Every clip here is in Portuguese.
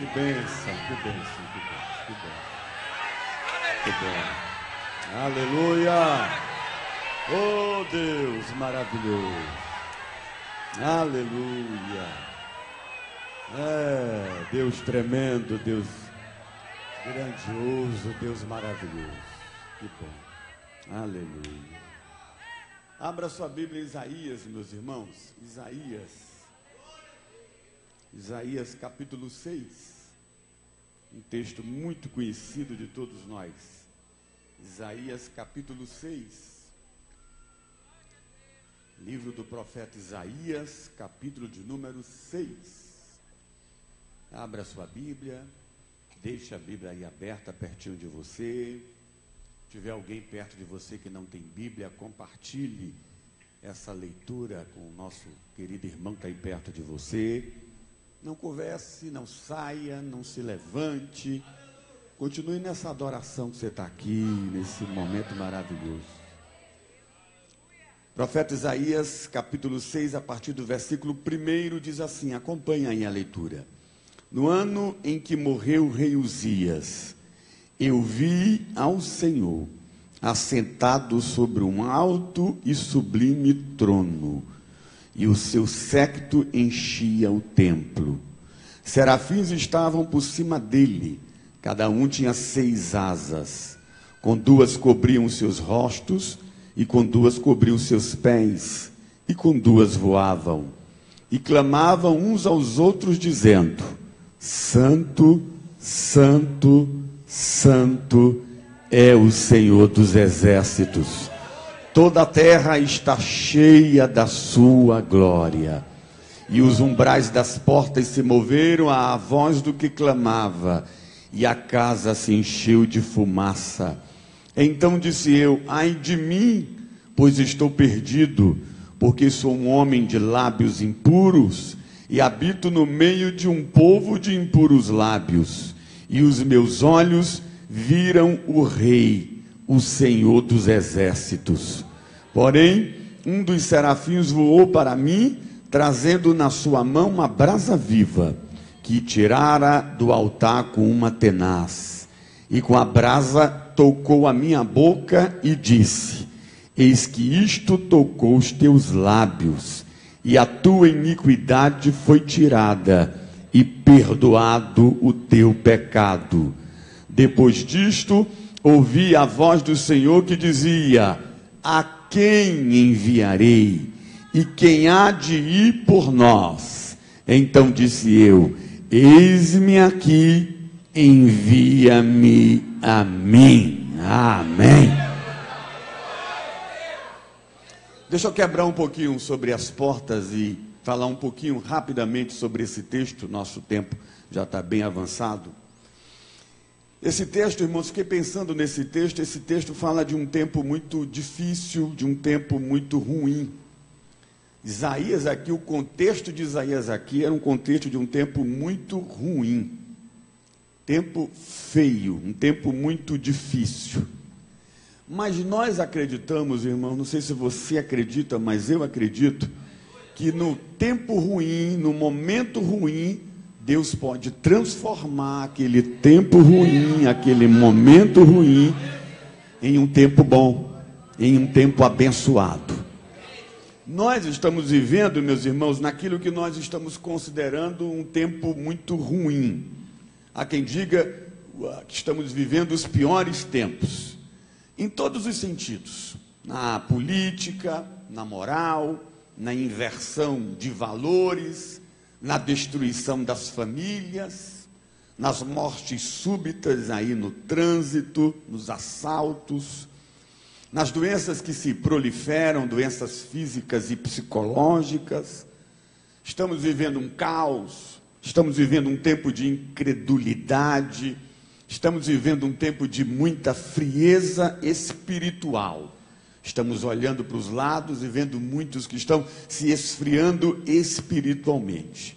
Que bênção, que bênção, que bênção, que bênção. Que bom. Aleluia. Oh, Deus maravilhoso. Aleluia. Deus tremendo, Deus grandioso, Deus maravilhoso. Que bom. Aleluia. Abra sua Bíblia em Isaías, meus irmãos. Isaías capítulo 6. Um texto muito conhecido de todos nós. Isaías capítulo 6. Livro do profeta Isaías, capítulo de número 6. Abra sua Bíblia. Deixe a Bíblia aí aberta, pertinho de você. Se tiver alguém perto de você que não tem Bíblia, compartilhe essa leitura com o nosso querido irmão que está aí perto de você. Não converse, não saia, não se levante. Continue nessa adoração que você está aqui, nesse momento maravilhoso. Profeta Isaías, capítulo 6, a partir do versículo 1, diz assim, acompanhe aí a leitura. No ano em que morreu o rei Uzias, eu vi ao Senhor assentado sobre um alto e sublime trono, e o seu séquito enchia o templo. Serafins estavam por cima dele, cada um tinha 6 asas, com 2 cobriam seus rostos, e com 2 cobriam seus pés, e com 2 voavam, e clamavam uns aos outros, dizendo, Santo, Santo, Santo é o Senhor dos exércitos. Toda a terra está cheia da sua glória. E os umbrais das portas se moveram à voz do que clamava, e a casa se encheu de fumaça. Então disse eu, ai de mim, pois estou perdido, porque sou um homem de lábios impuros, e habito no meio de um povo de impuros lábios. E os meus olhos viram o Rei, o Senhor dos exércitos. Porém, um dos serafins voou para mim, trazendo na sua mão uma brasa viva, que tirara do altar com uma tenaz. E com a brasa tocou a minha boca e disse, eis que isto tocou os teus lábios, e a tua iniquidade foi tirada, e perdoado o teu pecado. Depois disto, ouvi a voz do Senhor que dizia, a quem enviarei? E quem há de ir por nós? Então disse eu, eis-me aqui, envia-me a mim. Amém. Deixa eu quebrar um pouquinho sobre as portas e falar um pouquinho rapidamente sobre esse texto. Nosso tempo já está bem avançado. Esse texto, irmãos, fiquei pensando nesse texto. Esse texto fala de um tempo muito difícil, de um tempo muito ruim. Isaías aqui, o contexto de Isaías aqui era um contexto de um tempo muito ruim. Tempo feio, um tempo muito difícil. Mas nós acreditamos, irmão, não sei se você acredita, mas eu acredito, que no tempo ruim, no momento ruim, Deus pode transformar aquele tempo ruim, aquele momento ruim, em um tempo bom, em um tempo abençoado. Nós estamos vivendo, meus irmãos, naquilo que nós estamos considerando um tempo muito ruim. Há quem diga que estamos vivendo os piores tempos, em todos os sentidos, na política, na moral, na inversão de valores, na destruição das famílias, nas mortes súbitas aí no trânsito, nos assaltos, nas doenças que se proliferam, doenças físicas e psicológicas. Estamos vivendo um caos, estamos vivendo um tempo de incredulidade, estamos vivendo um tempo de muita frieza espiritual. Estamos olhando para os lados e vendo muitos que estão se esfriando espiritualmente.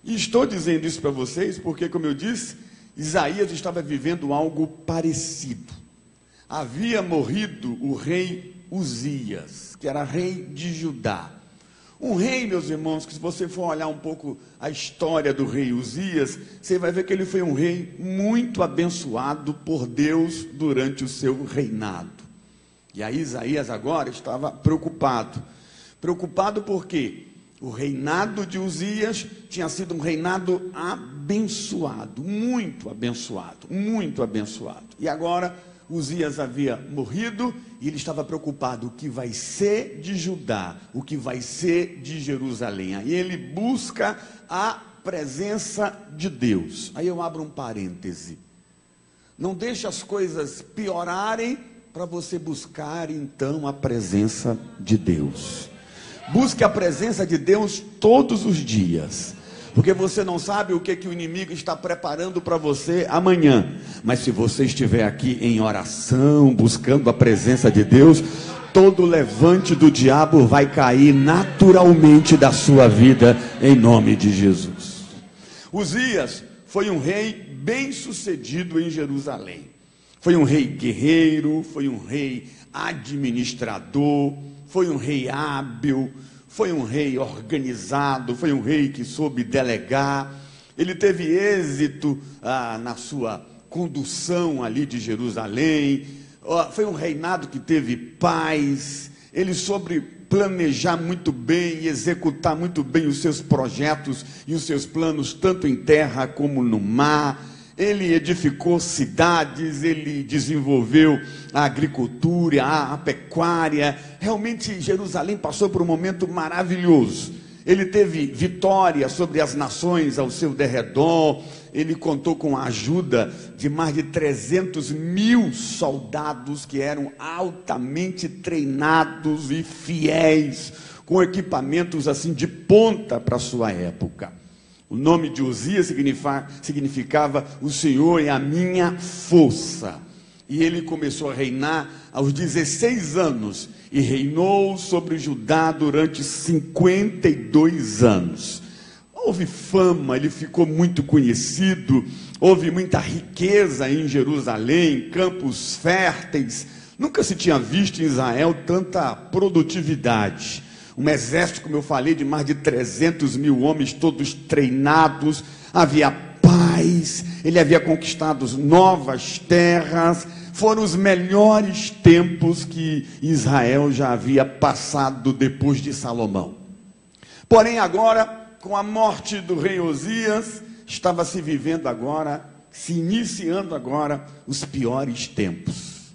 E estou dizendo isso para vocês porque, como eu disse, Isaías estava vivendo algo parecido. Havia morrido o rei Uzias, que era rei de Judá. Um rei, meus irmãos, que se você for olhar um pouco a história do rei Uzias, você vai ver que ele foi um rei muito abençoado por Deus durante o seu reinado. E aí Isaías agora estava preocupado. Preocupado porque o reinado de Uzias tinha sido um reinado abençoado, muito abençoado, muito abençoado. E agora Uzias havia morrido e ele estava preocupado: o que vai ser de Judá, o que vai ser de Jerusalém. Aí ele busca a presença de Deus. Aí eu abro um parêntese: não deixe as coisas piorarem para você buscar então a presença de Deus. Busque a presença de Deus todos os dias, porque você não sabe o que o inimigo está preparando para você amanhã. Mas se você estiver aqui em oração, buscando a presença de Deus, todo levante do diabo vai cair naturalmente da sua vida, em nome de Jesus. Uzias foi um rei bem sucedido em Jerusalém. Foi um rei guerreiro, foi um rei administrador, foi um rei hábil, foi um rei organizado, foi um rei que soube delegar. Ele teve êxito na sua condução ali de Jerusalém. Foi um reinado que teve paz. Ele soube planejar muito bem e executar muito bem os seus projetos e os seus planos, tanto em terra como no mar. Ele edificou cidades, ele desenvolveu a agricultura, a pecuária. Realmente Jerusalém passou por um momento maravilhoso. Ele teve vitória sobre as nações ao seu derredor. Ele contou com a ajuda de mais de 300 mil soldados que eram altamente treinados e fiéis, com equipamentos assim de ponta para a sua época. O nome de Uzias significava: o Senhor é a minha força. E ele começou a reinar aos 16 anos e reinou sobre Judá durante 52 anos. Houve fama, ele ficou muito conhecido, houve muita riqueza em Jerusalém, campos férteis. Nunca se tinha visto em Israel tanta produtividade. Um exército, como eu falei, de mais de 300 mil homens, todos treinados. Havia paz, ele havia conquistado novas terras. Foram os melhores tempos que Israel já havia passado depois de Salomão. Porém agora, com a morte do rei Uzias, estava se iniciando agora os piores tempos.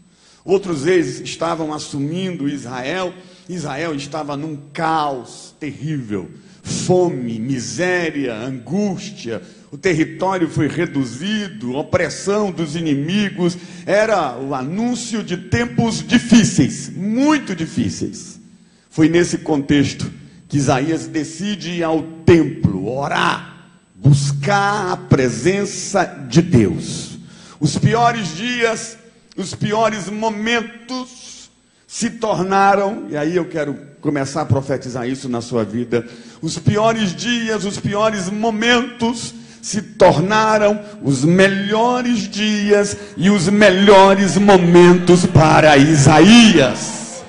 Outros reis estavam assumindo Israel. Israel estava num caos terrível, fome, miséria, angústia. O território foi reduzido, opressão dos inimigos. Era o anúncio de tempos difíceis, muito difíceis. Foi nesse contexto que Isaías decide ir ao templo, orar, buscar a presença de Deus. Os piores dias, os piores momentos se tornaram, e aí eu quero começar a profetizar isso na sua vida, os piores dias, os piores momentos se tornaram os melhores dias e os melhores momentos para Isaías.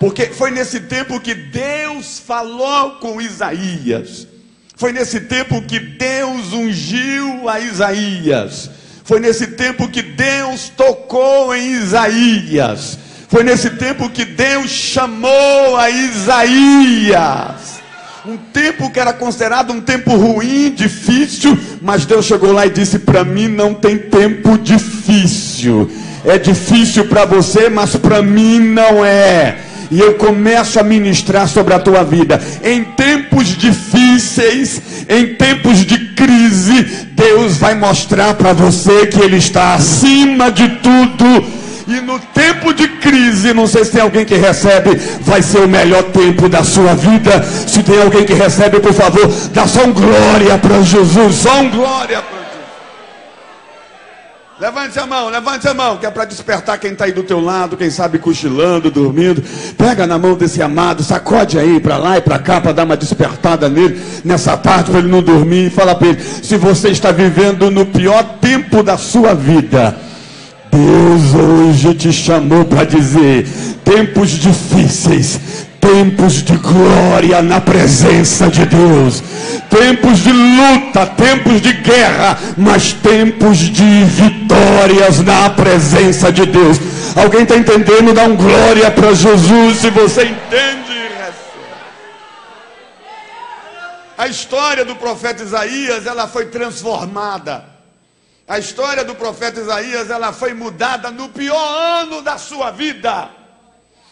Porque foi nesse tempo que Deus falou com Isaías. Foi nesse tempo que Deus ungiu a Isaías. Foi nesse tempo que Deus tocou em Isaías. Foi nesse tempo que Deus chamou a Isaías. Um tempo que era considerado um tempo ruim, difícil, mas Deus chegou lá e disse: para mim não tem tempo difícil. É difícil para você, mas para mim não é. E eu começo a ministrar sobre a tua vida. Em tempos difíceis, em tempos de crise, Deus vai mostrar para você que Ele está acima de tudo. E no tempo de crise, não sei se tem alguém que recebe, vai ser o melhor tempo da sua vida. Se tem alguém que recebe, por favor, dá só um glória para Jesus. Só um glória para Jesus. Levante a mão, que é para despertar quem está aí do teu lado, quem sabe cochilando, dormindo. Pega na mão desse amado, sacode aí para lá e para cá, para dar uma despertada nele, nessa tarde, para ele não dormir. E fala para ele: se você está vivendo no pior tempo da sua vida, Deus hoje te chamou para dizer: tempos difíceis, tempos de glória na presença de Deus, tempos de luta, tempos de guerra, mas tempos de vitórias na presença de Deus. Alguém está entendendo? Dá um glória para Jesus, se você entende. A história do profeta Isaías, ela foi transformada. A história do profeta Isaías, ela foi mudada no pior ano da sua vida.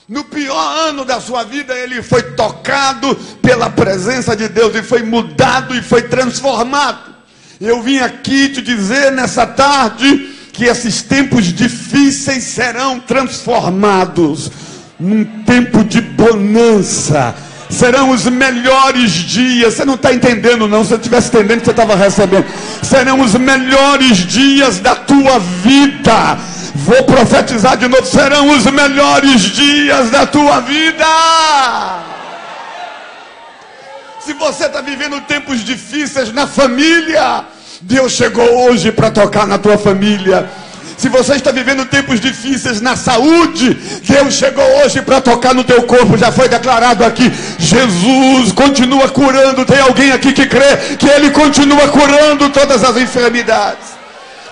No pior ano da sua vida, ele foi tocado pela presença de Deus e foi mudado e foi transformado. Eu vim aqui te dizer nessa tarde que esses tempos difíceis serão transformados num tempo de bonança. Serão os melhores dias. Você não está entendendo não. Se eu estivesse entendendo, você estava recebendo. Serão os melhores dias da tua vida. Vou profetizar de novo. Serão os melhores dias da tua vida. Se você está vivendo tempos difíceis na família, Deus chegou hoje para tocar na tua família. Se você está vivendo tempos difíceis na saúde, Deus chegou hoje para tocar no teu corpo. Já foi declarado aqui, Jesus continua curando. Tem alguém aqui que crê que Ele continua curando todas as enfermidades?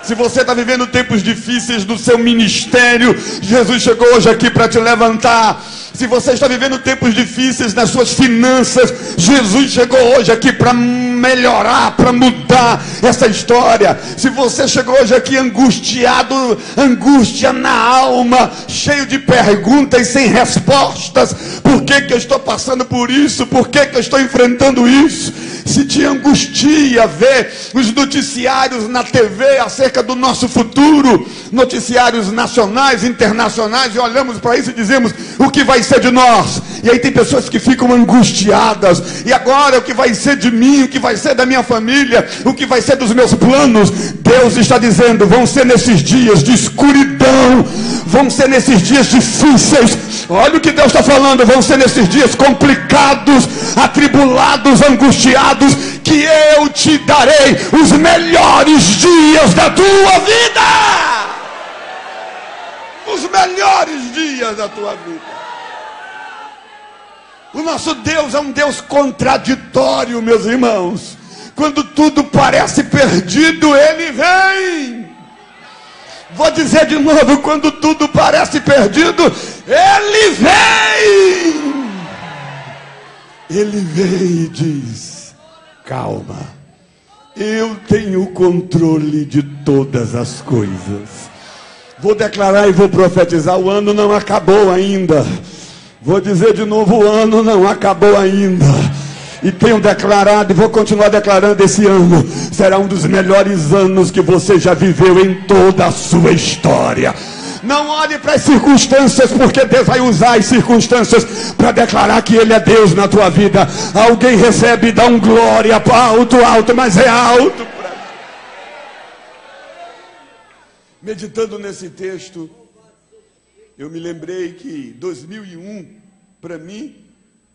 Se você está vivendo tempos difíceis no seu ministério, Jesus chegou hoje aqui para te levantar. Se você está vivendo tempos difíceis nas suas finanças, Jesus chegou hoje aqui para melhorar, para mudar essa história. Se você chegou hoje aqui angustiado, angústia na alma, cheio de perguntas sem respostas, por que eu estou passando por isso? Por que eu estou enfrentando isso? Se te angustia ver os noticiários na TV acerca do nosso futuro, noticiários nacionais, internacionais, e olhamos para isso e dizemos, o que vai ser de nós? E aí tem pessoas que ficam angustiadas, e agora o que vai ser de mim, o que vai ser da minha família, o que vai ser dos meus planos? Deus está dizendo, vão ser nesses dias de escuridão, vão ser nesses dias difíceis. Olha o que Deus está falando, vão ser nesses dias complicados, atribulados, angustiados, que eu te darei os melhores dias da tua vida. Os melhores dias da tua vida. O nosso Deus é um Deus contraditório, meus irmãos. Quando tudo parece perdido, Ele vem. Vou dizer de novo, quando tudo parece perdido, Ele vem. Ele vem e diz, calma, eu tenho o controle de todas as coisas. Vou declarar e vou profetizar, o ano não acabou ainda. Vou dizer de novo, o ano não acabou ainda. E tenho declarado e vou continuar declarando, esse ano será um dos melhores anos que você já viveu em toda a sua história. Não olhe para as circunstâncias, porque Deus vai usar as circunstâncias para declarar que Ele é Deus na tua vida. Alguém recebe e dá um glória alto, alto, mas é alto. Meditando nesse texto, eu me lembrei que 2001, para mim,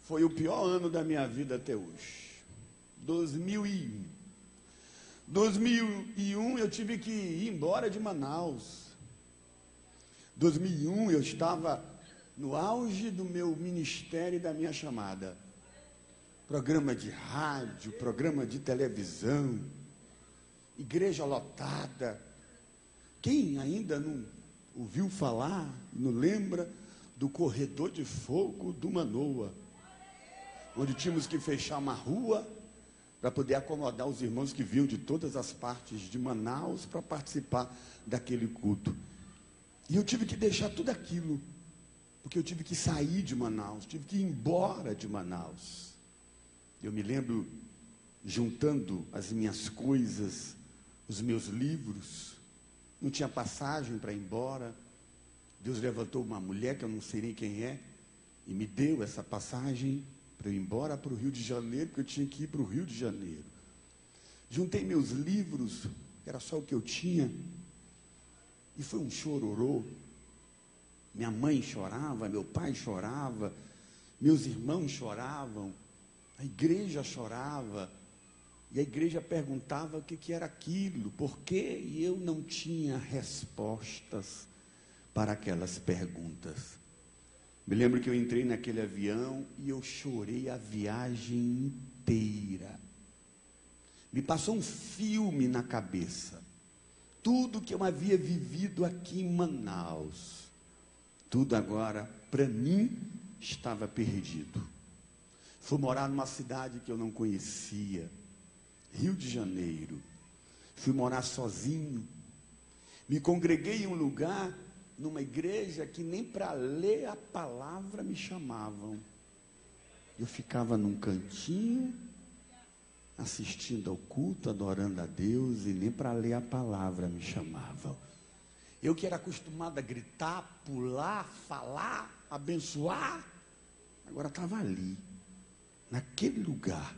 foi o pior ano da minha vida até hoje. 2001. 2001 eu tive que ir embora de Manaus. 2001 eu estava no auge do meu ministério e da minha chamada. Programa de rádio, programa de televisão, igreja lotada. Quem ainda não ouviu falar, não lembra do corredor de fogo do Manoa, onde tínhamos que fechar uma rua para poder acomodar os irmãos que vinham de todas as partes de Manaus para participar daquele culto. E eu tive que deixar tudo aquilo, porque eu tive que sair de Manaus, tive que ir embora de Manaus. Eu me lembro juntando as minhas coisas, os meus livros, não tinha passagem para ir embora. Deus levantou uma mulher que eu não sei nem quem é, e me deu essa passagem para eu ir embora para o Rio de Janeiro, porque eu tinha que ir para o Rio de Janeiro. Juntei meus livros, era só o que eu tinha, e foi um chororô. Minha mãe chorava, meu pai chorava, meus irmãos choravam, a igreja chorava, e a igreja perguntava o que era aquilo, por que eu não tinha respostas para aquelas perguntas. Me lembro que eu entrei naquele avião e eu chorei a viagem inteira. Me passou um filme na cabeça. Tudo que eu havia vivido aqui em Manaus, tudo agora, para mim, estava perdido. Fui morar numa cidade que eu não conhecia, Rio de Janeiro. Fui morar sozinho. Me congreguei em um lugar, numa igreja, que nem para ler a palavra me chamavam. Eu ficava num cantinho, assistindo ao culto, adorando a Deus, e nem para ler a palavra me chamavam. Eu que era acostumado a gritar, pular, falar, abençoar, agora estava ali, naquele lugar,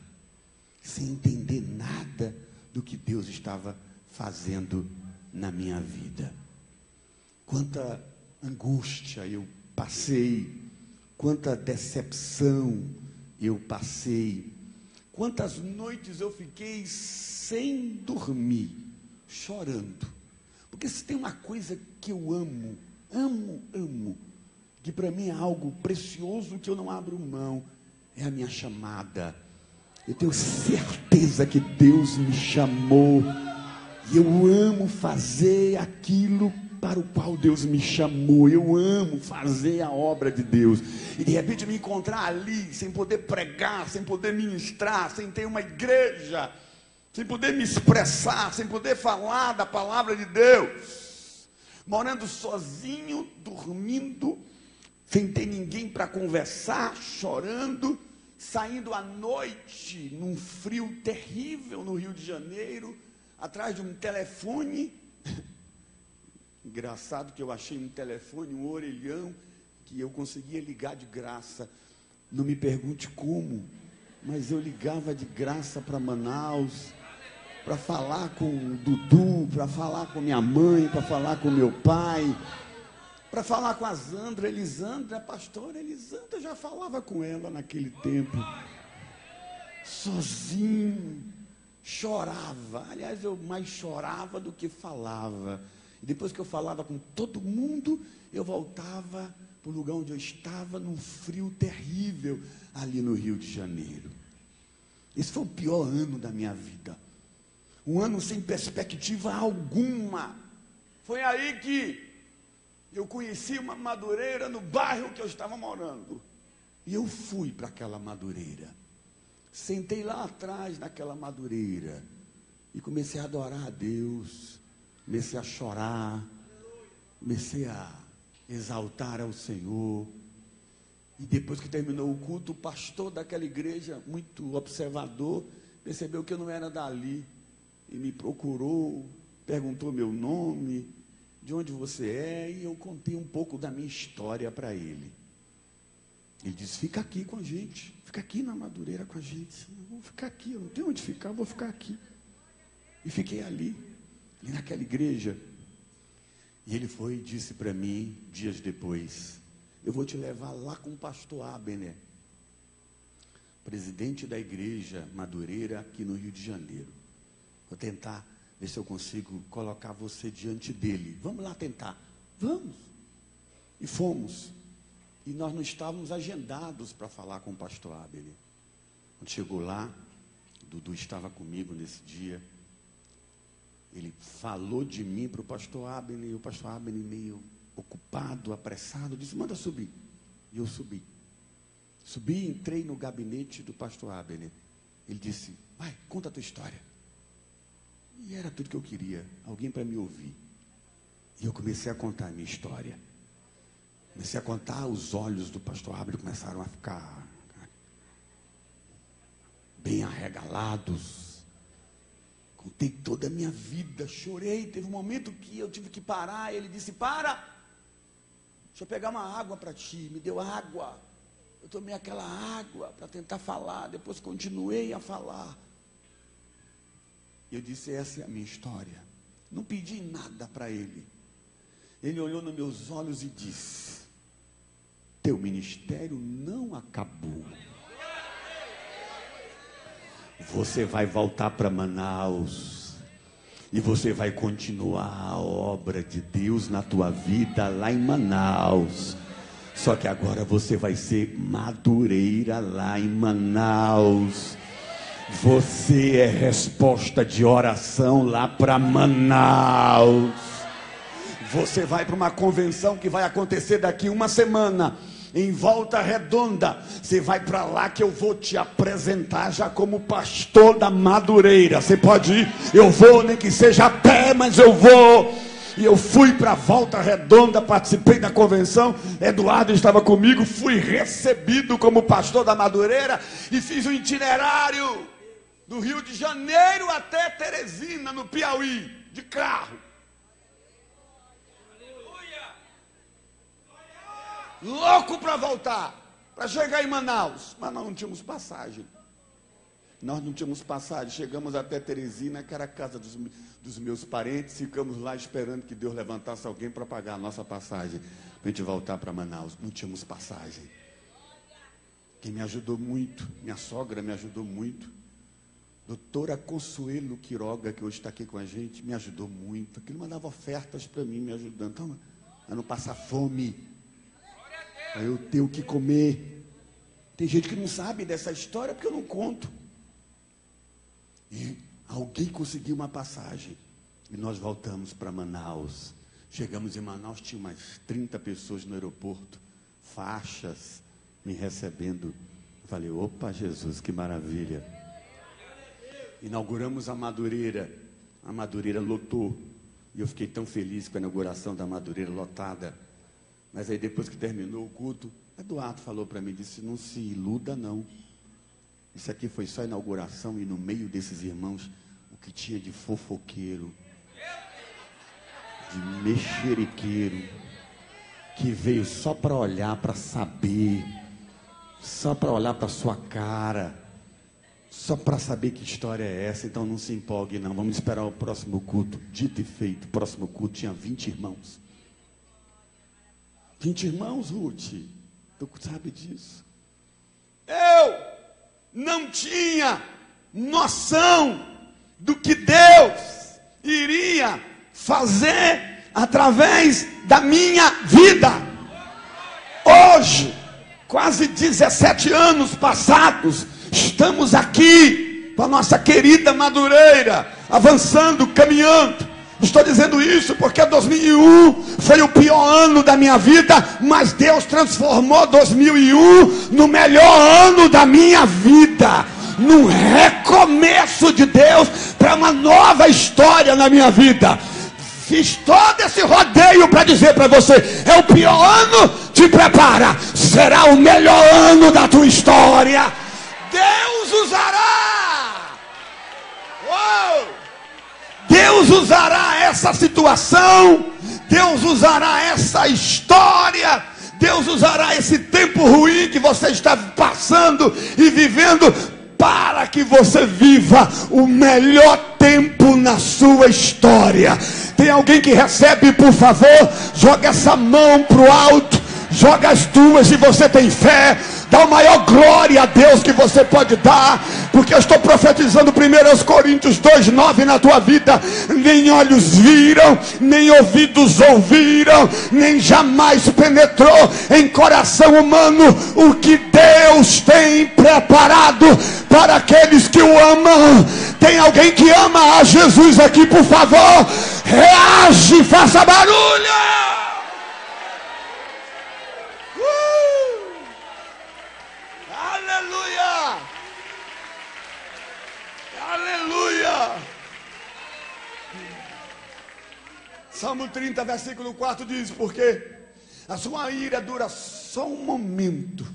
sem entender nada do que Deus estava fazendo na minha vida. Quanta angústia eu passei, quanta decepção eu passei, quantas noites eu fiquei sem dormir, chorando. Porque se tem uma coisa que eu amo, que para mim é algo precioso que eu não abro mão, é a minha chamada. Eu tenho certeza que Deus me chamou, e eu amo fazer aquilo para o qual Deus me chamou. Eu amo fazer a obra de Deus. E de repente me encontrar ali, sem poder pregar, sem poder ministrar, sem ter uma igreja, sem poder me expressar, sem poder falar da palavra de Deus, morando sozinho, dormindo, sem ter ninguém para conversar, chorando, saindo à noite, num frio terrível no Rio de Janeiro, atrás de um telefone. Engraçado que eu achei um telefone, um orelhão, que eu conseguia ligar de graça. Não me pergunte como, mas eu ligava de graça para Manaus, para falar com o Dudu, para falar com minha mãe, para falar com meu pai, para falar com a Zandra, Elisandra, a pastora Elisandra, eu já falava com ela naquele tempo, sozinho, chorava. Aliás, eu mais chorava do que falava. E depois que eu falava com todo mundo, eu voltava para o lugar onde eu estava, num frio terrível, ali no Rio de Janeiro. Esse foi o pior ano da minha vida. Um ano sem perspectiva alguma. Foi aí que eu conheci uma madureira no bairro que eu estava morando. E eu fui para aquela madureira. Sentei lá atrás naquela madureira e comecei a adorar a Deus. Comecei a chorar, comecei a exaltar ao Senhor. E depois que terminou o culto, o pastor daquela igreja, muito observador, percebeu que eu não era dali. E me procurou, perguntou meu nome, de onde você é, e eu contei um pouco da minha história para ele. Ele disse: fica aqui com a gente, fica aqui na madureira com a gente. Eu vou ficar aqui, eu não tenho onde ficar, eu vou ficar aqui. E fiquei ali naquela igreja. E ele foi e disse para mim, dias depois: eu vou te levar lá com o pastor Abner, presidente da igreja Madureira aqui no Rio de Janeiro. Vou tentar ver se eu consigo colocar você diante dele. Vamos lá tentar. Vamos. E fomos. E nós não estávamos agendados para falar com o pastor Abner. Quando chegou lá, Dudu estava comigo nesse dia. Ele falou de mim para o pastor Abner, e o pastor Abner, meio ocupado, apressado, disse: manda subir. E eu subi. Subi e entrei no gabinete do pastor Abner. Ele disse: vai, conta a tua história. E era tudo que eu queria, alguém para me ouvir. E eu comecei a contar a minha história. Comecei a contar, os olhos do pastor Abner começaram a ficar bem arregalados. Contei toda a minha vida, chorei. Teve um momento que eu tive que parar. Ele disse: para, deixa eu pegar uma água para ti. Me deu água. Eu tomei aquela água para tentar falar. Depois continuei a falar. Eu disse: essa é a minha história. Não pedi nada para ele. Ele olhou nos meus olhos e disse: teu ministério não acabou. Você vai voltar para Manaus e você vai continuar a obra de Deus na tua vida lá em Manaus. Só que agora você vai ser Madureira lá em Manaus. Você é resposta de oração lá para Manaus. Você vai para uma convenção que vai acontecer daqui uma semana, em Volta Redonda. Você vai para lá que eu vou te apresentar já como pastor da Madureira. Você pode ir? Eu vou, nem que seja a pé, mas eu vou. E eu fui para Volta Redonda, participei da convenção. Eduardo estava comigo, fui recebido como pastor da Madureira e fiz um itinerário do Rio de Janeiro até Teresina, no Piauí, de carro. Louco para voltar, para chegar em Manaus, mas nós não tínhamos passagem. Chegamos até Teresina, que era a casa dos meus parentes, ficamos lá esperando que Deus levantasse alguém para pagar a nossa passagem, para a gente voltar para Manaus. Não tínhamos passagem. Quem me ajudou muito, minha sogra me ajudou muito, doutora Consuelo Quiroga, que hoje está aqui com a gente, me ajudou muito. Aquilo mandava ofertas para mim, me ajudando, então, a não passar fome, para eu ter o que comer. Tem gente que não sabe dessa história porque eu não conto. E alguém conseguiu uma passagem e nós voltamos para Manaus. Chegamos em Manaus, tinha umas 30 pessoas no aeroporto, faixas me recebendo. Eu falei, opa, Jesus, que maravilha. Inauguramos a Madureira lotou. E eu fiquei tão feliz com a inauguração da Madureira lotada. Mas aí depois que terminou o culto, Eduardo falou para mim, disse, não se iluda não. Isso aqui foi só a inauguração e no meio desses irmãos, o que tinha de fofoqueiro, de mexeriqueiro, que veio só para olhar, para saber, só para olhar para sua cara, só para saber que história é essa. Então não se empolgue não, vamos esperar o próximo culto. Dito e feito, o próximo culto tinha 20 irmãos. 20 irmãos, Ruth, tu sabe disso? Eu não tinha noção do que Deus iria fazer através da minha vida. Hoje, quase 17 anos passados, estamos aqui com a nossa querida Madureira, avançando, caminhando. Estou dizendo isso porque 2001 foi o pior ano da minha vida, mas Deus transformou 2001 no melhor ano da minha vida, num recomeço de Deus para uma nova história na minha vida. Fiz todo esse rodeio para dizer para você, é o pior ano, te prepara, será o melhor ano da tua história. Deus usará. Uou! Deus usará essa situação, Deus usará essa história, Deus usará esse tempo ruim que você está passando e vivendo, para que você viva o melhor tempo na sua história. Tem alguém que recebe, por favor? Joga essa mão para o alto, joga as duas se você tem fé. Dá a maior glória a Deus que você pode dar, porque eu estou profetizando 1 Coríntios 2:9 na tua vida. Nem olhos viram, nem ouvidos ouviram, nem jamais penetrou em coração humano o que Deus tem preparado para aqueles que o amam. Tem alguém que ama a Jesus aqui, por favor? Reage, faça barulho! Aleluia! Salmo 30, versículo 4 diz, porque a sua ira dura só um momento,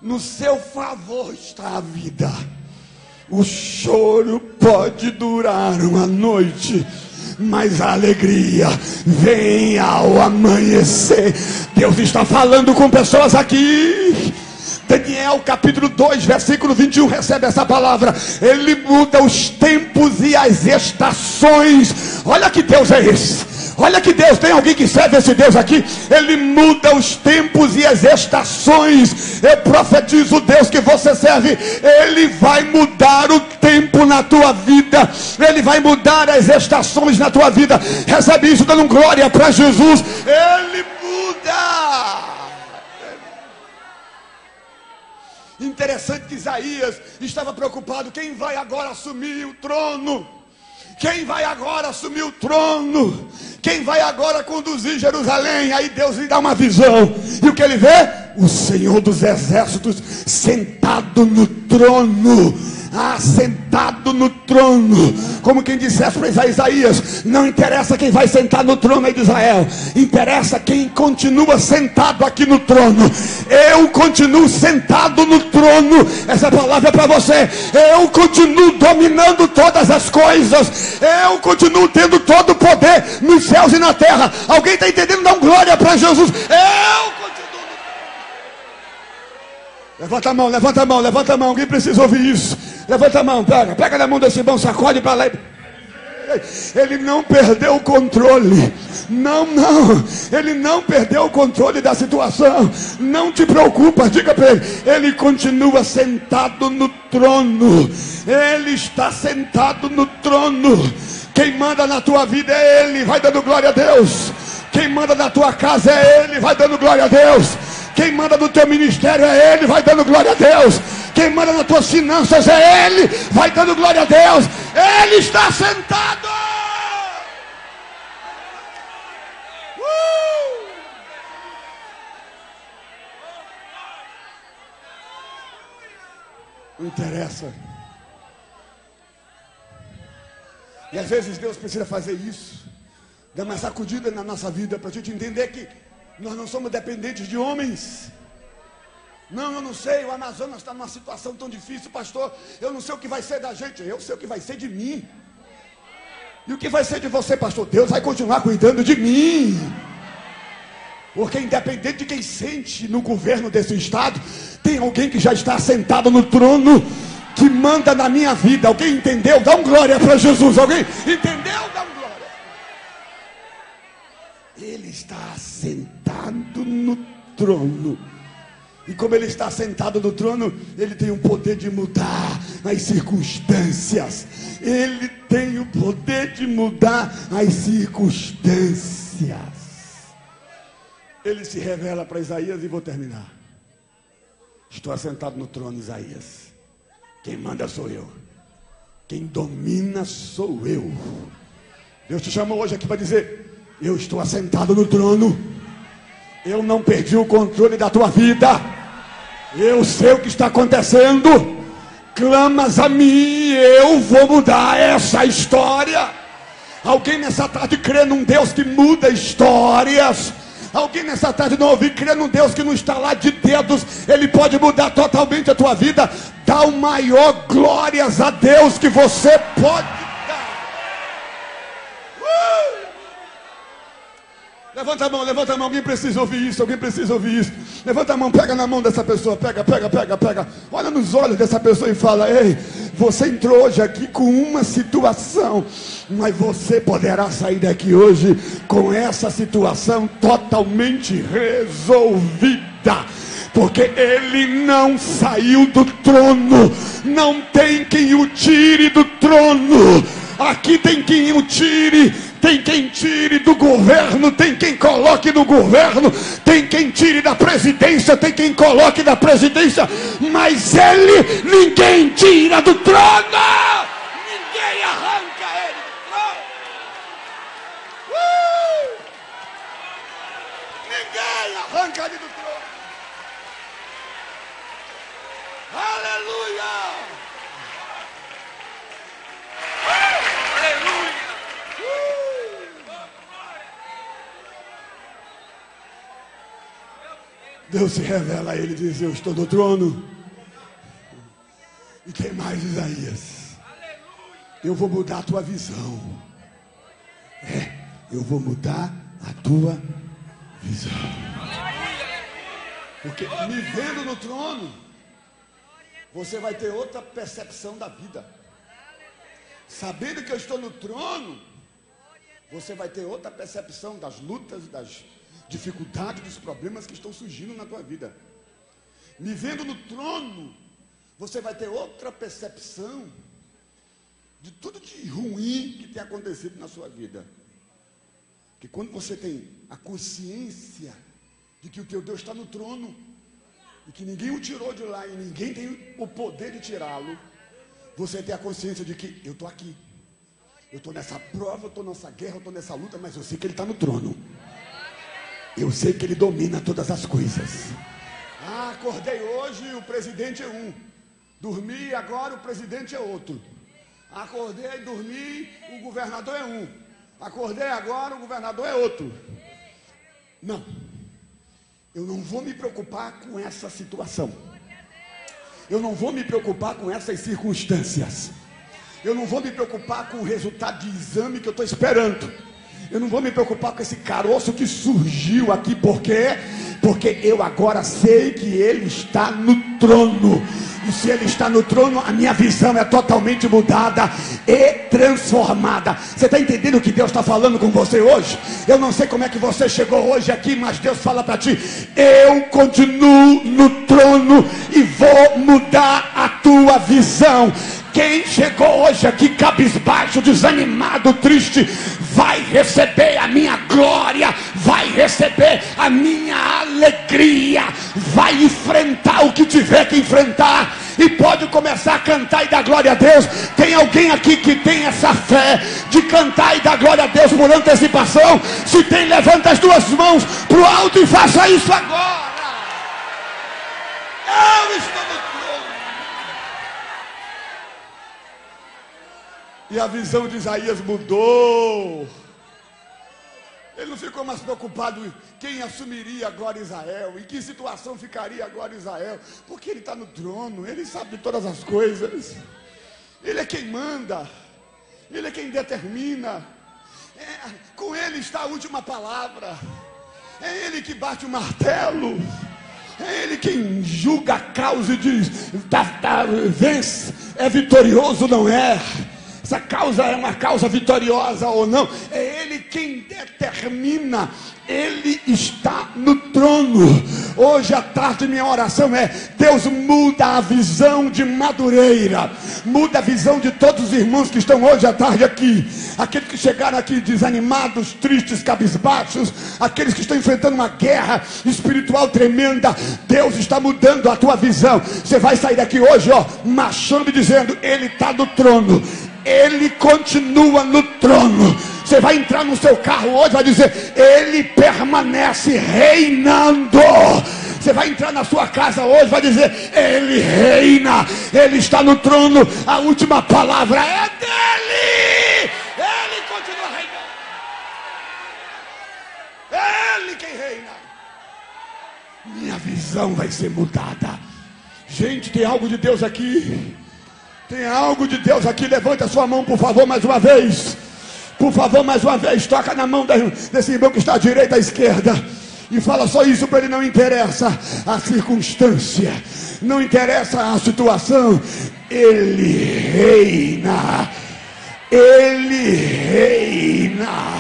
no seu favor está a vida. O choro pode durar uma noite, mas a alegria vem ao amanhecer. Deus está falando com pessoas aqui. Daniel capítulo 2, versículo 21, recebe essa palavra. Ele muda os tempos e as estações. Olha que Deus é esse. Olha que Deus, tem alguém que serve esse Deus aqui? Ele muda os tempos e as estações. Eu profetizo o Deus que você serve. Ele vai mudar o tempo na tua vida. Ele vai mudar as estações na tua vida. Recebe isso dando glória para Jesus. Ele muda. Interessante que Isaías estava preocupado: quem vai agora assumir o trono? Quem vai agora assumir o trono? Quem vai agora conduzir Jerusalém? Aí Deus lhe dá uma visão. E o que ele vê? O Senhor dos Exércitos sentado no trono. Sentado no trono. Como quem dissesse para Isaías: não interessa quem vai sentar no trono aí de Israel, interessa quem continua sentado aqui no trono. Eu continuo sentado no trono. Essa palavra é para você. Eu continuo dominando todas as coisas. Eu continuo tendo todo o poder nos céus e na terra. Alguém está entendendo? Dá glória para Jesus. Eu continuo. Levanta a mão, levanta a mão, levanta a mão. Alguém precisa ouvir isso. Levanta a mão, pega na mão desse irmão, sacode para lá. Ele não perdeu o controle. Não, ele não perdeu o controle da situação. Não te preocupa, diga para ele. Ele continua sentado no trono. Ele está sentado no trono. Quem manda na tua vida é Ele, vai dando glória a Deus. Quem manda na tua casa é Ele, vai dando glória a Deus. Quem manda no teu ministério é Ele, vai dando glória a Deus. Quem manda nas tuas finanças é Ele, vai dando glória a Deus. Ele está sentado. Não interessa. E às vezes Deus precisa fazer isso, dar uma sacudida na nossa vida, para a gente entender que nós não somos dependentes de homens. Não, eu não sei, o Amazonas está numa situação tão difícil, pastor. Eu não sei o que vai ser da gente, eu sei o que vai ser de mim. E o que vai ser de você, pastor? Deus vai continuar cuidando de mim. Porque independente de quem sente no governo desse estado, tem alguém que já está sentado no trono, que manda na minha vida. Alguém entendeu? Dá um glória para Jesus. Alguém entendeu? Dá um glória. Ele está sentado no trono. E como ele está sentado no trono, ele tem o poder de mudar as circunstâncias. Ele tem o poder de mudar as circunstâncias. Ele se revela para Isaías, e vou terminar. Estou assentado no trono, Isaías. Quem manda sou eu. Quem domina sou eu. Deus te chamou hoje aqui para dizer: eu estou assentado no trono. Eu não perdi o controle da tua vida. Eu sei o que está acontecendo. Clamas a mim, eu vou mudar essa história. Alguém nessa tarde crê num Deus que muda histórias? Alguém nessa tarde não ouviu, crê num Deus que não está lá de dedos? Ele pode mudar totalmente a tua vida. Dá o maior glórias a Deus que você pode dar. Levanta a mão, alguém precisa ouvir isso, alguém precisa ouvir isso. Levanta a mão, pega na mão dessa pessoa, pega. Olha nos olhos dessa pessoa e fala: ei, você entrou hoje aqui com uma situação, mas você poderá sair daqui hoje com essa situação totalmente resolvida. Porque ele não saiu do trono. Não tem quem o tire do trono. Aqui tem quem o tire. Tem quem tire do governo, tem quem coloque no governo, tem quem tire da presidência, tem quem coloque na presidência, mas ele, ninguém tira do trono, ninguém arranca ele do trono. Ninguém arranca ele do trono. Aleluia! Aleluia! Deus se revela a ele e diz: eu estou no trono. E tem mais, Isaías. Eu vou mudar a tua visão. Eu vou mudar a tua visão. Porque me vendo no trono, você vai ter outra percepção da vida. Sabendo que eu estou no trono, você vai ter outra percepção das lutas, das dificuldades, dos problemas que estão surgindo na tua vida. Me vendo no trono, você vai ter outra percepção de tudo de ruim que tem acontecido na sua vida. Que quando você tem a consciência de que o teu Deus está no trono, e que ninguém o tirou de lá e ninguém tem o poder de tirá-lo, você tem a consciência de que eu estou aqui, eu estou nessa prova, eu estou nessa guerra, eu estou nessa luta, mas eu sei que Ele está no trono, eu sei que Ele domina todas as coisas. Acordei hoje, o presidente é um, dormi, agora o presidente é outro. Acordei, dormi, o governador é um. Acordei agora, o governador é outro. Não, eu não vou me preocupar com essa situação. Eu não vou me preocupar com essas circunstâncias. Eu não vou me preocupar com o resultado de exame que eu estou esperando. Eu não vou me preocupar com esse caroço que surgiu aqui. Por quê? Porque eu agora sei que Ele está no trono. E se Ele está no trono, a minha visão é totalmente mudada e transformada. Você está entendendo o que Deus está falando com você hoje? Eu não sei como é que você chegou hoje aqui, mas Deus fala para ti: eu continuo no trono e vou mudar a tua visão. Quem chegou hoje aqui cabisbaixo, desanimado, triste, vai receber a minha glória, vai receber a minha alegria, vai enfrentar o que tiver que enfrentar e pode começar a cantar e dar glória a Deus. Tem alguém aqui que tem essa fé de cantar e dar glória a Deus por antecipação? Se tem, levanta as duas mãos para o alto e faça isso agora. Eu estou no trono. E a visão de Isaías mudou. Ele não ficou mais preocupado em quem assumiria agora Israel, em que situação ficaria agora Israel, porque Ele está no trono, Ele sabe de todas as coisas, Ele é quem manda, Ele é quem determina, com Ele está a última palavra, é Ele que bate o martelo, é Ele quem julga a causa e diz: vence, é vitorioso, não é? Essa causa é uma causa vitoriosa ou não, é Ele quem determina. Ele está no trono. Hoje à tarde minha oração é: Deus muda a visão de Madureira, muda a visão de todos os irmãos que estão hoje à tarde aqui, aqueles que chegaram aqui desanimados, tristes, cabisbaixos, aqueles que estão enfrentando uma guerra espiritual tremenda. Deus está mudando a tua visão. Você vai sair daqui hoje, marchando e dizendo: Ele está no trono, Ele continua no trono. Você vai entrar no seu carro hoje, vai dizer: Ele permanece reinando. Você vai entrar na sua casa hoje, vai dizer: Ele reina, Ele está no trono, a última palavra é dele. Ele continua reinando. É Ele quem reina. Minha visão vai ser mudada. Gente, tem algo de Deus aqui. Tem algo de Deus aqui. Levante a sua mão, por favor, mais uma vez. Por favor, mais uma vez. Toca na mão desse irmão que está à direita, à esquerda, e fala só isso para ele: não interessa a circunstância, não interessa a situação, Ele reina. Ele reina.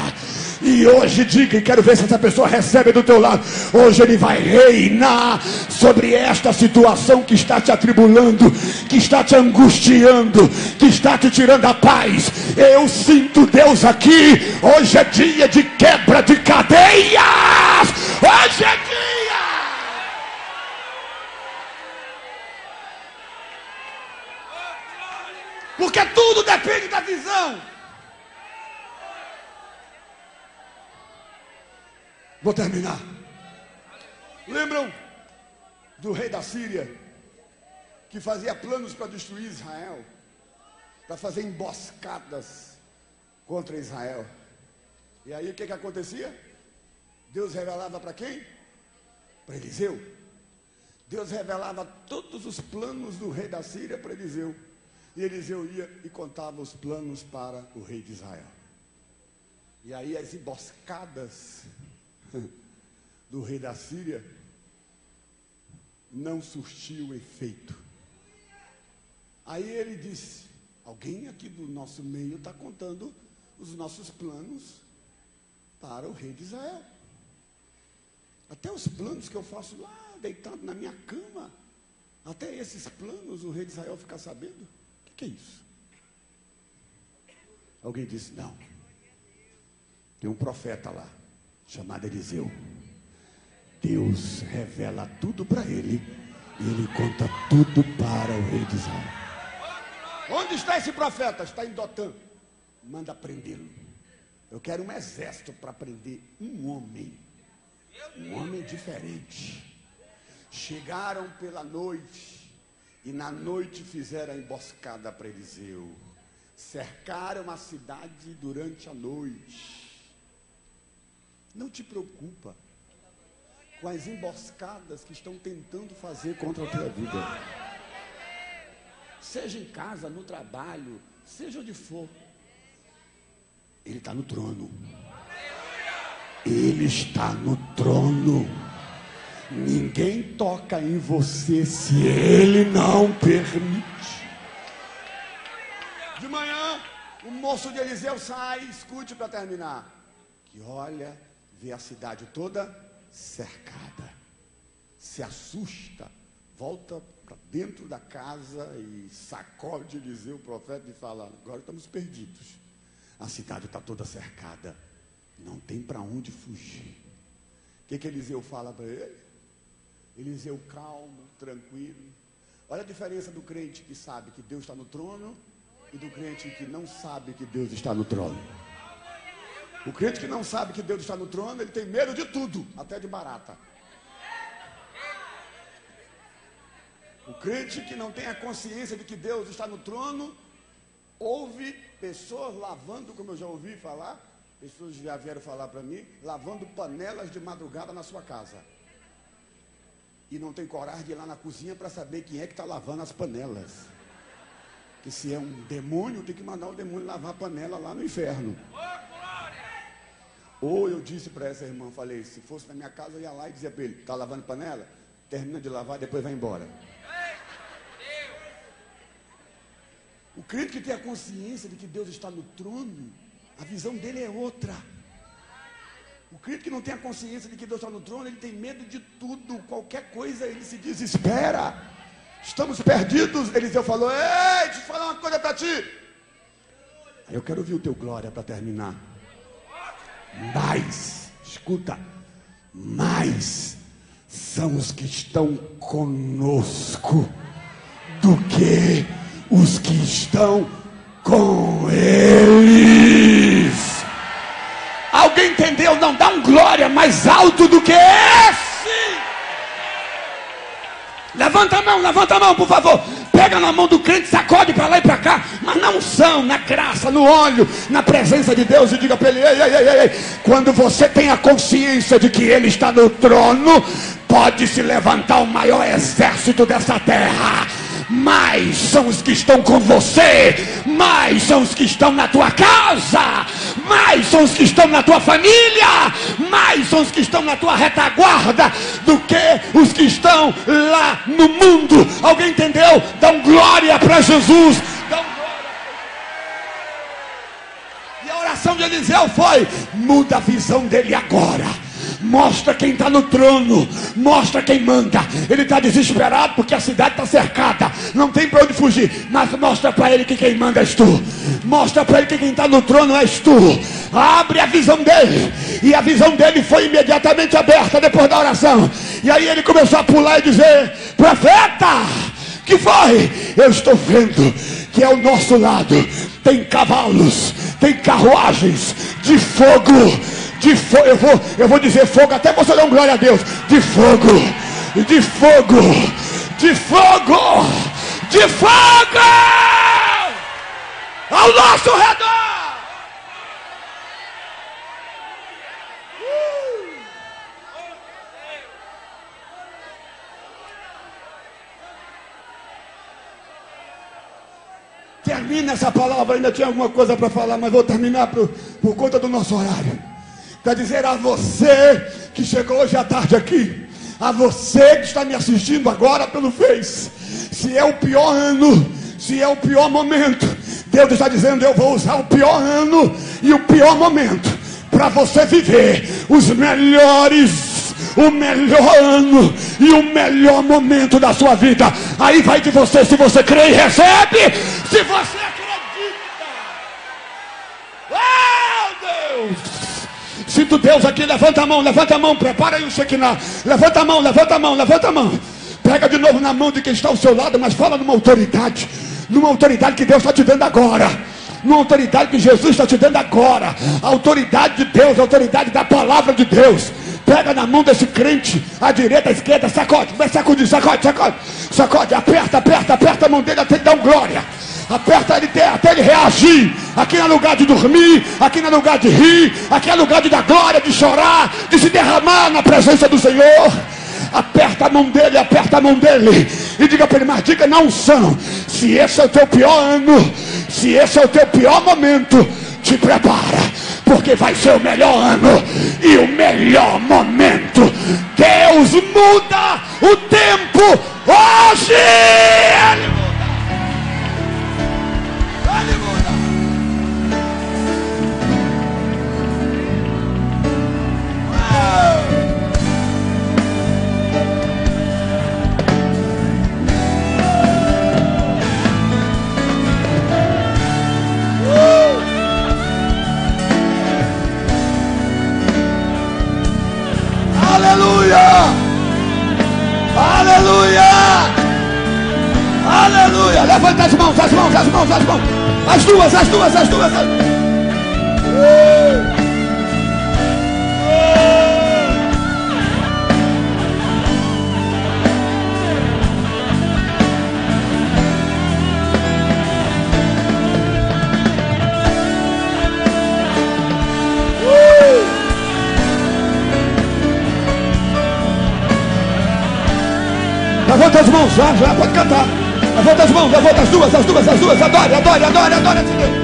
E hoje diga, e quero ver se essa pessoa recebe do teu lado: hoje Ele vai reinar sobre esta situação que está te atribulando, que está te angustiando, que está te tirando a paz. Eu sinto Deus aqui. Hoje é dia de quebra de cadeias. Hoje é dia. Porque tudo depende da visão. Vou terminar. Lembram do rei da Síria, que fazia planos para destruir Israel, para fazer emboscadas contra Israel? E aí o que acontecia? Deus revelava para quem? Para Eliseu. Deus revelava todos os planos do rei da Síria para Eliseu. E Eliseu ia e contava os planos para o rei de Israel. E aí as emboscadas do rei da Síria não surtiu efeito. Aí ele disse: alguém aqui do nosso meio está contando os nossos planos para o rei de Israel. Até os planos que eu faço lá, deitado na minha cama, até esses planos o rei de Israel fica sabendo. O que é isso? Alguém disse: não, tem um profeta lá chamado Eliseu. Deus revela tudo para ele Ele conta tudo para o rei de Israel. Onde está esse profeta? Está em Dotã. Manda prendê-lo. Eu quero um exército para prender um homem. Um homem diferente. Chegaram pela noite e na noite fizeram a emboscada para Eliseu. Cercaram a cidade durante a noite. Não te preocupa com as emboscadas que estão tentando fazer contra a tua vida. Seja em casa, no trabalho, seja onde for. Ele está no trono. Ele está no trono. Ninguém toca em você se ele não permite. De manhã, o moço de Eliseu sai, escute para terminar. Que olha, vê a cidade toda cercada. Se assusta, volta para dentro da casa e sacode Eliseu, o profeta, e fala: agora estamos perdidos. A cidade está toda cercada. Não tem para onde fugir. O que Eliseu fala para ele? Eliseu calmo, tranquilo. Olha a diferença do crente que sabe que Deus está no trono e do crente que não sabe que Deus está no trono. O crente que não sabe que Deus está no trono, ele tem medo de tudo, até de barata. O crente que não tem a consciência de que Deus está no trono, ouve pessoas lavando, como eu já ouvi falar, pessoas já vieram falar para mim, lavando panelas de madrugada na sua casa. E não tem coragem de ir lá na cozinha para saber quem é que está lavando as panelas. Que se é um demônio, tem que mandar o demônio lavar a panela lá no inferno. Ou eu disse para essa irmã, falei, se fosse na minha casa eu ia lá e dizia para ele: está lavando panela? Termina de lavar, depois vai embora. O crente que tem a consciência de que Deus está no trono, a visão dele é outra. O crente que não tem a consciência de que Deus está no trono, ele tem medo de tudo, qualquer coisa ele se desespera. Estamos perdidos. Eliseu falou: ei, deixa eu falar uma coisa para ti. Eu quero ouvir o teu glória para terminar. Mas, escuta, mais são os que estão conosco do que os que estão com eles. Alguém entendeu? Não dá um glória mais alto do que esse. Levanta a mão, por favor. Pega na mão do crente, sacode para lá e para cá, mas na unção, na graça, no óleo, na presença de Deus, e diga para ele: ei. Quando você tem a consciência de que ele está no trono, pode se levantar o maior exército dessa terra. Mais são os que estão com você, mais são os que estão na tua casa, mais são os que estão na tua família, mais são os que estão na tua retaguarda do que os que estão lá no mundo. Alguém entendeu? Dá um glória para Jesus. Dá um glória. E a oração de Eliseu foi: muda a visão dele agora. Mostra quem está no trono, mostra quem manda. Ele está desesperado porque a cidade está cercada, não tem para onde fugir, mas mostra para ele que quem manda és tu. Mostra para ele que quem está no trono és tu. Abre a visão dele. E a visão dele foi imediatamente aberta depois da oração. E aí ele começou a pular e dizer: profeta, que foi? Eu estou vendo que ao nosso lado tem cavalos, tem carruagens de fogo. Eu vou dizer fogo, até você dar um glória a Deus. De fogo, de fogo, de fogo, de fogo ao nosso redor. Termina essa palavra, ainda tinha alguma coisa para falar, mas vou terminar por conta do nosso horário. Para dizer a você que chegou hoje à tarde aqui, a você que está me assistindo agora pelo Face, se é o pior ano, se é o pior momento, Deus está dizendo: eu vou usar o pior ano e o pior momento para você viver os melhores, o melhor ano e o melhor momento da sua vida. Aí vai de você, se você crê e recebe, se você acredita. Oh Deus! Sinto Deus aqui. Levanta a mão, prepara aí o Shekinah. Levanta a mão. Pega de novo na mão de quem está ao seu lado, mas fala numa autoridade que Deus está te dando agora. Numa autoridade que Jesus está te dando agora. A autoridade de Deus, a autoridade da palavra de Deus. Pega na mão desse crente, à direita, à esquerda, sacode, começa a sacudir, sacode, aperta a mão dele até ele dar um glória. Aperta ele até ele reagir. Aqui não é lugar de dormir, aqui não é lugar de rir, aqui é lugar de dar glória, de chorar, de se derramar na presença do Senhor. Aperta a mão dele e diga para ele, mas diga na unção: se esse é o teu pior ano, se esse é o teu pior momento, te prepara, porque vai ser o melhor ano e o melhor momento. Deus muda o tempo hoje. Ele muda. Aleluia! Aleluia! Aleluia! Levanta as mãos. As duas. Levanta as mãos, já pode cantar. Levanta as mãos, levanta as duas. Adore a Deus.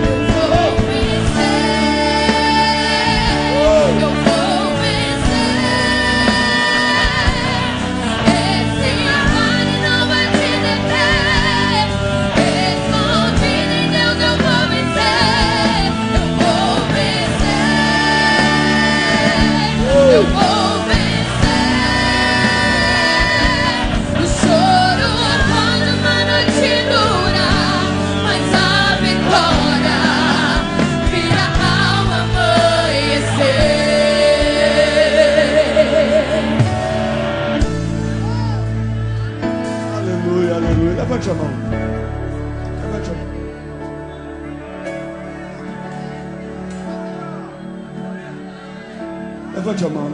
Levante a mão. Levante a mão.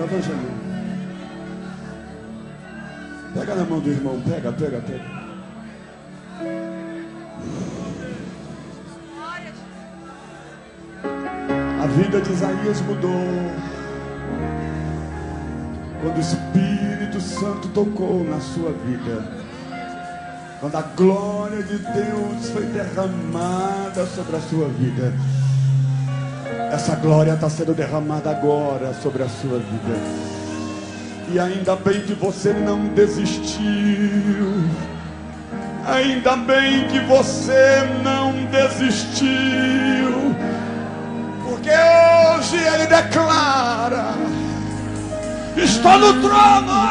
Pega na mão do irmão. Pega. A vida de Isaías mudou quando o Espírito Santo tocou na sua vida. Quando a glória de Deus foi derramada sobre a sua vida. Essa glória está sendo derramada agora sobre a sua vida. E ainda bem que você não desistiu. Ainda bem que você não desistiu. Porque hoje Ele declara: está no trono.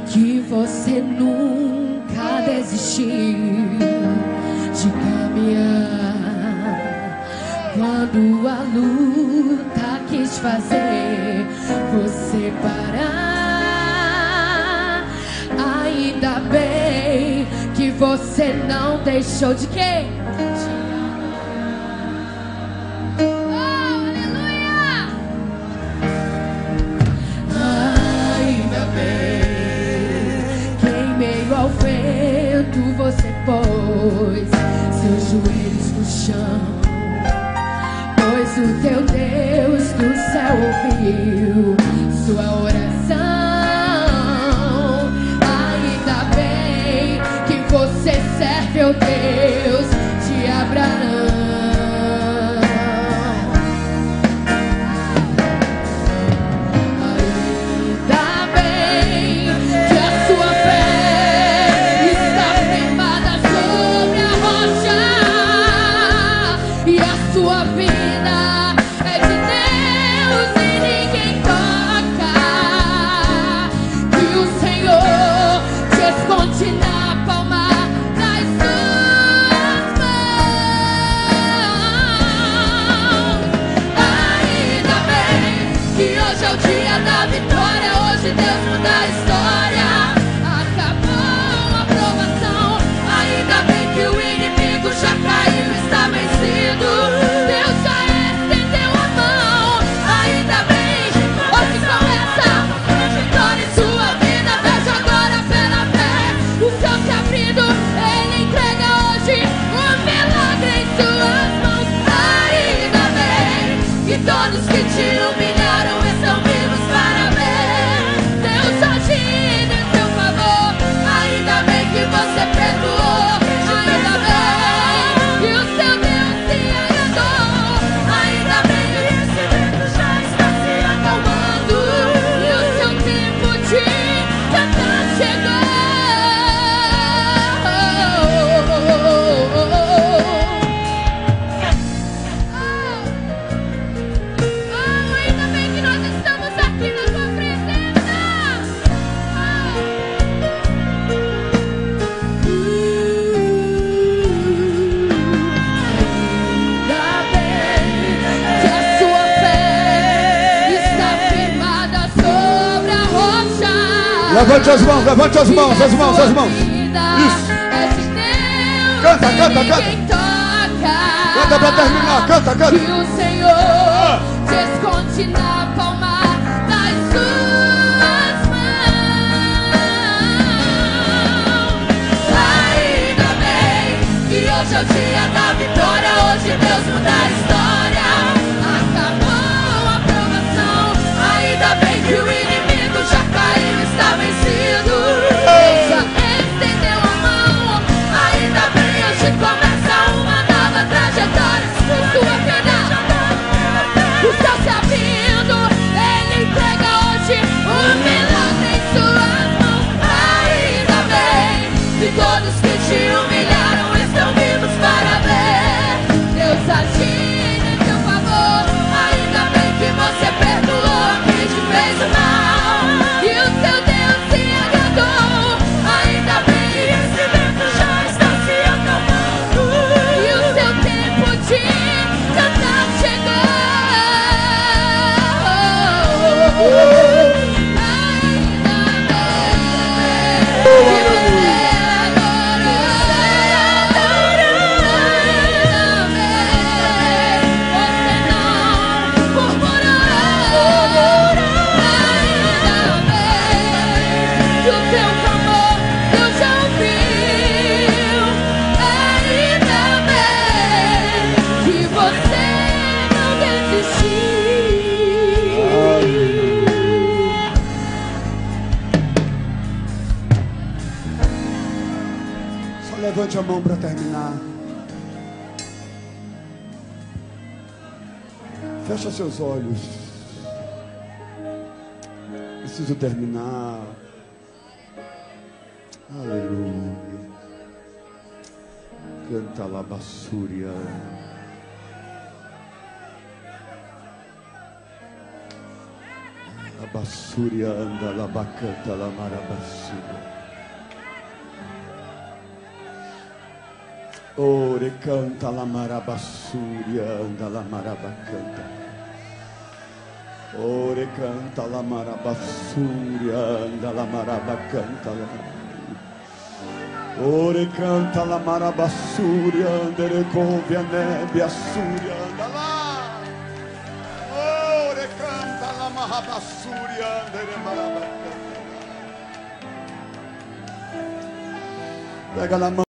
Que você nunca desistiu de caminhar. Quando a luta quis fazer você parar, ainda bem que você não deixou de quê? Ao vento você pôs seus joelhos no chão, pois o teu Deus do céu ouviu sua oração. Ainda bem que você serve ao Deus de Abraão. Hoje é o dia da vitória, hoje Deus muda a história. e todos que te humilharam estão vivos para ver Deus agindo em seu favor. Ainda bem que você perdoou, ainda bem que o seu Deus se agradou, ainda bem que esse vento já está se acalmando e o seu tempo de cantar chegou. Ainda bem que nós estamos aqui na tua presença. Ainda bem que a sua fé está firmada sobre a rocha. Levante as mãos, levante as mãos, as mãos, as mãos. Isso. Canta, canta, canta. Canta pra terminar, canta, canta. Que o Senhor te esconde na palma das suas mãos. Ainda bem que hoje é o dia da vitória. Hoje Deus muda a história. Acabou a provação. Ainda bem que o inimigo já caiu, está vencido. Deus já estendeu a mão. Ainda bem, hoje começa uma nova trajetória. Por sua vida, o céu se abrindo. Ele entrega hoje um milagre em suas mãos. Ainda bem que todos que te humilharam estão vivos para ver Deus agindo em seu favor. Ainda bem que você perdoou quem te fez o mal e o seu Deus se agradou. Ainda bem que esse vento já está se acalmando e o seu tempo de cantar chegou. Levante a mão para terminar. Fecha seus olhos. Preciso terminar. Aleluia. Canta la bassúria. La bassúria anda, la bacanta, la marabassúria. Ore canta la marabassúria, anda la marabacanta. Ore canta la marabassúria, anda la marabacanta. Ore canta la marabassúria, andere covia nebbia assúria, anda lá. Ore canta la marabassúria, andere marabacanta. Pega na mão.